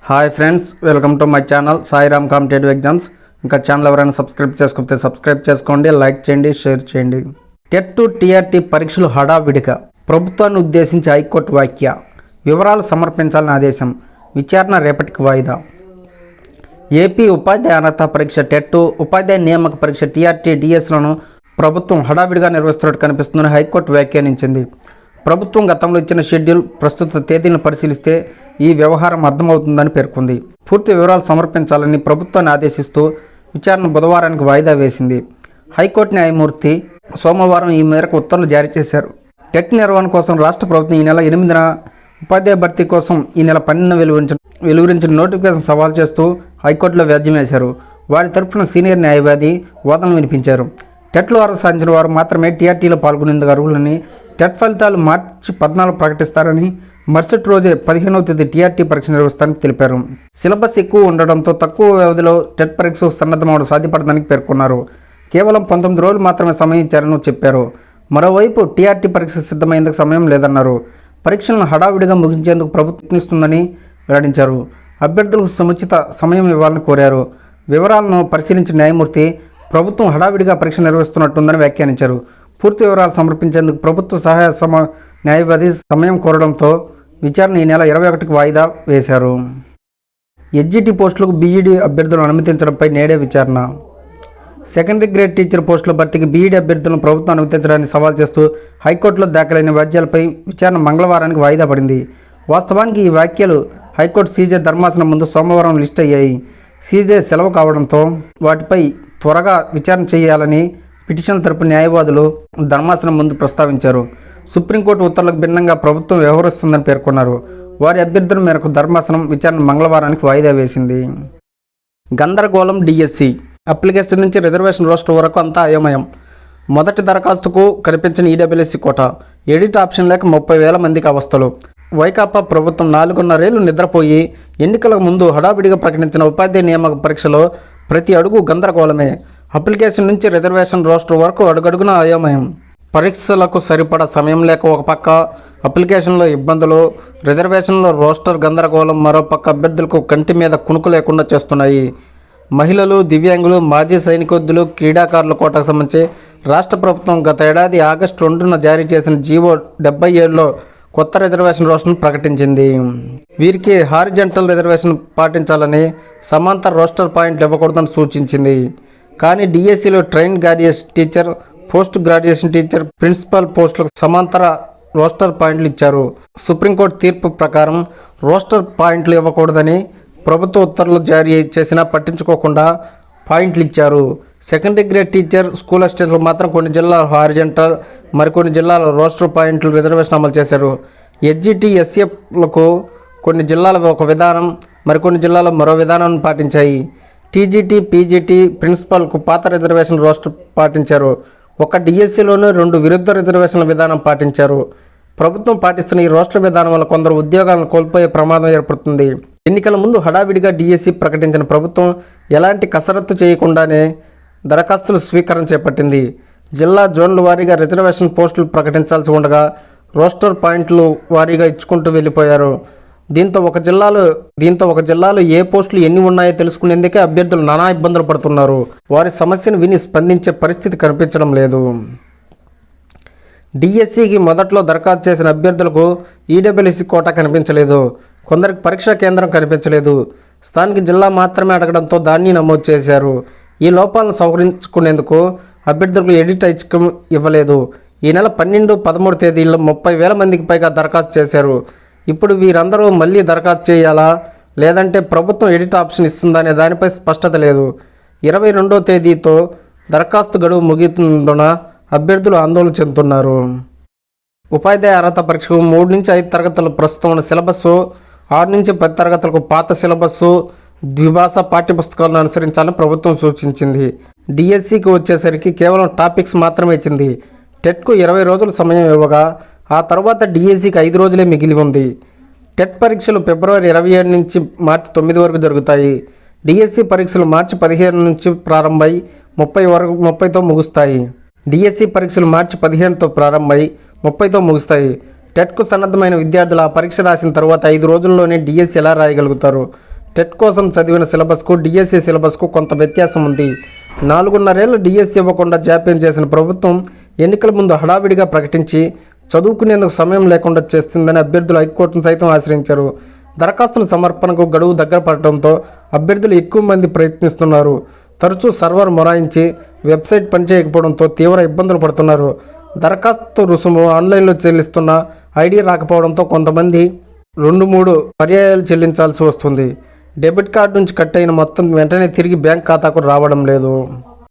Hi friends, welcome to my channel Sairam competitive exams. ఇంకా channel ఎవరైనా subscribe చేసుకుంటే subscribe చేసుకోండి, లైక్ చేయండి, షేర్ చేయండి. టెట్ టీఆర్టీ పరీక్షలు హడావిడిగా, ప్రభుత్వాన్ని ఉద్దేశించి హైకోర్టు వ్యాఖ్య, వివరాలు సమర్పించాలని ఆదేశం, విచారణ రేపటికి వాయిదా. ఏపీ ఉపాధ్యాయ అర్హత పరీక్ష టెట్, ఉపాధ్యాయ నియామక పరీక్ష టీఆర్టీ డిఎస్లను ప్రభుత్వం హడావిడిగా నిర్వహిస్తున్నట్టు కనిపిస్తుందని హైకోర్టు వ్యాఖ్యానించింది. ప్రభుత్వం గతంలో ఇచ్చిన షెడ్యూల్, ప్రస్తుత తేదీలను పరిశీలిస్తే ఈ వ్యవహారం అర్థమవుతుందని పేర్కొంది. పూర్తి వివరాలు సమర్పించాలని ప్రభుత్వాన్ని ఆదేశిస్తూ విచారణ బుధవారానికి వాయిదా వేసింది. హైకోర్టు న్యాయమూర్తి సోమవారం ఈ మేరకు ఉత్తర్వులు జారీ చేశారు. టెట్ నిర్వహణ కోసం రాష్ట్ర ప్రభుత్వం ఈ నెల 8న, ఉపాధ్యాయ భర్తీ కోసం ఈ నెల 12న వెలువరించిన నోటిఫికేషన్ సవాల్ చేస్తూ హైకోర్టులో వ్యాజ్యం వేశారు. వారి తరఫున సీనియర్ న్యాయవాది వాదనలు వినిపించారు. టెట్లో అర్హత సాధించిన వారు మాత్రమే టీఆర్టీలో పాల్గొనేందుకు అర్హులని, టెట్ ఫలితాలు మార్చి 14 ప్రకటిస్తారని, మరుసటి రోజే 15వ తేదీ టీఆర్టీ పరీక్ష నిర్వహిస్తారని తెలిపారు. సిలబస్ ఎక్కువ ఉండడంతో తక్కువ వ్యవధిలో టెట్ పరీక్షకు సన్నద్ధమవడం సాధ్యపడదని పేర్కొన్నారు. కేవలం 19 రోజులు మాత్రమే సమయం ఇచ్చారని చెప్పారు. మరోవైపు టీఆర్టీ పరీక్ష సిద్ధమయ్యేందుకు సమయం లేదన్నారు. పరీక్షలను హడావిడిగా ముగించేందుకు ప్రభుత్వం ప్రయత్నిస్తుందని వెల్లడించారు. అభ్యర్థులకు సముచిత సమయం ఇవ్వాలని కోరారు. వివరాలను పరిశీలించిన న్యాయమూర్తి ప్రభుత్వం హడావిడిగా పరీక్ష నిర్వహిస్తున్నట్టుందని వ్యాఖ్యానించారు. పూర్తి వివరాలు సమర్పించేందుకు ప్రభుత్వ సహాయ న్యాయవాది సమయం కోరడంతో విచారణ ఈ నెల 21కి వాయిదా వేశారు. ఎస్జిటి పోస్టులకు బీఈడీ అభ్యర్థులను అనుమతించడంపై నేడే విచారణ. సెకండరీ గ్రేడ్ టీచర్ పోస్టుల భర్తీకి బీఈడీ అభ్యర్థులను ప్రభుత్వం అనుమతించడాన్ని సవాల్ చేస్తూ హైకోర్టులో దాఖలైన వ్యాజ్యాలపై విచారణ మంగళవారానికి వాయిదా పడింది. వాస్తవానికి ఈ వ్యాఖ్యలు హైకోర్టు సీజే ధర్మాసనం ముందు సోమవారం లిస్ట్ అయ్యాయి. సీజే సెలవు కావడంతో వాటిపై త్వరగా విచారణ చేయాలని పిటిషన్ తరపు న్యాయవాదులు ధర్మాసనం ముందు ప్రస్తావించారు. సుప్రీంకోర్టు ఉత్తర్వులకు భిన్నంగా ప్రభుత్వం వ్యవహరిస్తుందని పేర్కొన్నారు. వారి అభ్యర్థుల మేరకు ధర్మాసనం విచారణ మంగళవారానికి వాయిదా వేసింది. గందరగోళం. డిఎస్సి అప్లికేషన్ నుంచి రిజర్వేషన్ రోస్టర్ వరకు అంతా అయోమయం. మొదటి దరఖాస్తుకు కనిపించిన ఈడబ్ల్యూఎస్సీ కోట, ఎడిట్ ఆప్షన్ లేక 30,000 మందికి అవస్థలు. వైకాపా ప్రభుత్వం 4.5 ఏళ్లు నిద్రపోయి ఎన్నికలకు ముందు హడావిడిగా ప్రకటించిన ఉపాధ్యాయ నియామక పరీక్షలో ప్రతి అడుగు గందరగోళమే. అప్లికేషన్ నుంచి రిజర్వేషన్ రోస్టర్ వరకు అడుగడుగున అయోమయం. పరీక్షలకు సరిపడా సమయం లేక ఒక పక్క అప్లికేషన్లో ఇబ్బందులు, రిజర్వేషన్లో రోస్టర్ గందరగోళం మరోపక్క అభ్యర్థులకు కంటి మీద కునుకు లేకుండా చేస్తున్నాయి. మహిళలు, దివ్యాంగులు, మాజీ సైనికోద్యులు, క్రీడాకారుల కోటాకు సంబంధించి రాష్ట్ర ప్రభుత్వం గత ఏడాది ఆగస్టు 2న జారీ చేసిన జీవో 77లో కొత్త రిజర్వేషన్ రోస్టర్ను ప్రకటించింది. వీరికి హారిజంటల్ రిజర్వేషన్ పాటించాలని, సమాంతర రోస్టర్ పాయింట్లు ఇవ్వకూడదని సూచించింది. కానీ డిఎస్సిలో train graduation teacher, post graduation teacher, principal పోస్టులకు సమాంతర రోస్టర్ పాయింట్లు ఇచ్చారు. సుప్రీంకోర్టు తీర్పు ప్రకారం రోస్టర్ పాయింట్లు ఇవ్వకూడదని ప్రభుత్వ ఉత్తర్వులు జారీ చేసినా పట్టించుకోకుండా పాయింట్లు ఇచ్చారు. సెకండరీ గ్రేడ్ టీచర్, స్కూల్ అసిస్టెంట్లు మాత్రం కొన్ని జిల్లాలు హారిజంటల్, మరికొన్ని జిల్లాలో రోస్టర్ పాయింట్లు రిజర్వేషన్ అమలు చేశారు. ఎస్జిటి, ఎస్ఎఫ్లకు కొన్ని జిల్లాలు ఒక విధానం, మరికొన్ని జిల్లాలో మరో విధానాన్ని పాటించాయి. టీజీటీ, పీజీటీ, ప్రిన్సిపల్కు పాత రిజర్వేషన్ రోస్టర్ పాటించారు. ఒక డిఎస్సిలోనూ 2 విరుద్ధ రిజర్వేషన్ల విధానం పాటించారు. ప్రభుత్వం పాటిస్తున్న ఈ రోస్టర్ విధానం వల్ల కొందరు ఉద్యోగాలను కోల్పోయే ప్రమాదం ఏర్పడుతుంది. ఎన్నికల ముందు హడావిడిగా డిఎస్సి ప్రకటించిన ప్రభుత్వం ఎలాంటి కసరత్తు చేయకుండానే దరఖాస్తుల స్వీకరణ చేపట్టింది. జిల్లా, జోన్ల వారీగా రిజర్వేషన్ పోస్టులు ప్రకటించాల్సి ఉండగా రోస్టర్ పాయింట్లు వారీగా ఇచ్చుకుంటూ వెళ్ళిపోయారు. దీంతో ఒక జిల్లాలో ఏ పోస్టులు ఎన్ని ఉన్నాయో తెలుసుకునేందుకే అభ్యర్థులు నానా ఇబ్బందులు పడుతున్నారు. వారి సమస్యను విని స్పందించే పరిస్థితి కనిపించడం లేదు. డిఎస్సికి మొదట్లో దరఖాస్తు చేసిన అభ్యర్థులకు ఈడబ్ల్యూఎస్సీ కోటా కనిపించలేదు. కొందరికి పరీక్షా కేంద్రం కనిపించలేదు. స్థానిక జిల్లా మాత్రమే అడగడంతో దాన్ని నమోదు చేశారు. ఈ లోపాలను సవరించుకునేందుకు అభ్యర్థులకు ఎడిట్ ఐచ్ఛికం ఇవ్వలేదు. ఈ నెల 12, 13 తేదీల్లో 30,000 మందికి పైగా దరఖాస్తు చేశారు. ఇప్పుడు వీరందరూ మళ్ళీ దరఖాస్తు చేయాలా, లేదంటే ప్రభుత్వం ఎడిట్ ఆప్షన్ ఇస్తుందనే దానిపై స్పష్టత లేదు. 22వ తేదీతో దరఖాస్తు గడువు ముగిస్తున్నందున అభ్యర్థులు ఆందోళన చెందుతున్నారు. ఉపాధ్యాయ అర్హత పరీక్షకు 3 నుంచి 5 తరగతుల ప్రస్తుతం ఉన్న సిలబస్సు, 6 నుంచి 10 తరగతులకు పాత సిలబస్సు, ద్విభాష పాఠ్యపుస్తకాలను అనుసరించాలని ప్రభుత్వం సూచించింది. డిఎస్సికి వచ్చేసరికి కేవలం టాపిక్స్ మాత్రమే ఇచ్చింది. టెట్కు 20 రోజుల సమయం ఇవ్వగా ఆ తర్వాత డిఎస్సికి 5 రోజులే మిగిలి ఉంది. టెట్ పరీక్షలు ఫిబ్రవరి 27 నుంచి మార్చి 9 వరకు జరుగుతాయి. డిఎస్సి పరీక్షలు మార్చి 15 నుంచి ప్రారంభమై 30తో ముగుస్తాయి. డిఎస్సి పరీక్షలు మార్చి 15తో ప్రారంభమై 30తో ముగుస్తాయి. టెట్కు సన్నద్ధమైన విద్యార్థులు ఆ పరీక్ష రాసిన తర్వాత 5 రోజుల్లోనే డిఎస్సి ఎలా రాయగలుగుతారు? టెట్ కోసం చదివిన సిలబస్కు డిఎస్సి సిలబస్కు కొంత వ్యత్యాసం ఉంది. 4.5 ఏళ్లు డిఎస్సి ఇవ్వకుండా జాప్యం చేసిన ప్రభుత్వం ఎన్నికల ముందు హడావిడిగా ప్రకటించి చదువుకునేందుకు సమయం లేకుండా చేస్తుందని అభ్యర్థులు హైకోర్టును సైతం ఆశ్రయించారు. దరఖాస్తుల సమర్పణకు గడువు దగ్గర పడటంతో అభ్యర్థులు ఎక్కువ మంది ప్రయత్నిస్తున్నారు. తరచూ సర్వర్ మొరాయించి వెబ్సైట్ పనిచేయకపోవడంతో తీవ్ర ఇబ్బందులు పడుతున్నారు. దరఖాస్తు రుసుము ఆన్లైన్లో చెల్లిస్తున్న ఐడి రాకపోవడంతో కొంతమంది 2-3 పర్యాయాలు చెల్లించాల్సి వస్తుంది. డెబిట్ కార్డు నుంచి కట్ అయిన మొత్తం వెంటనే తిరిగి బ్యాంక్ ఖాతాకు రావడం లేదు.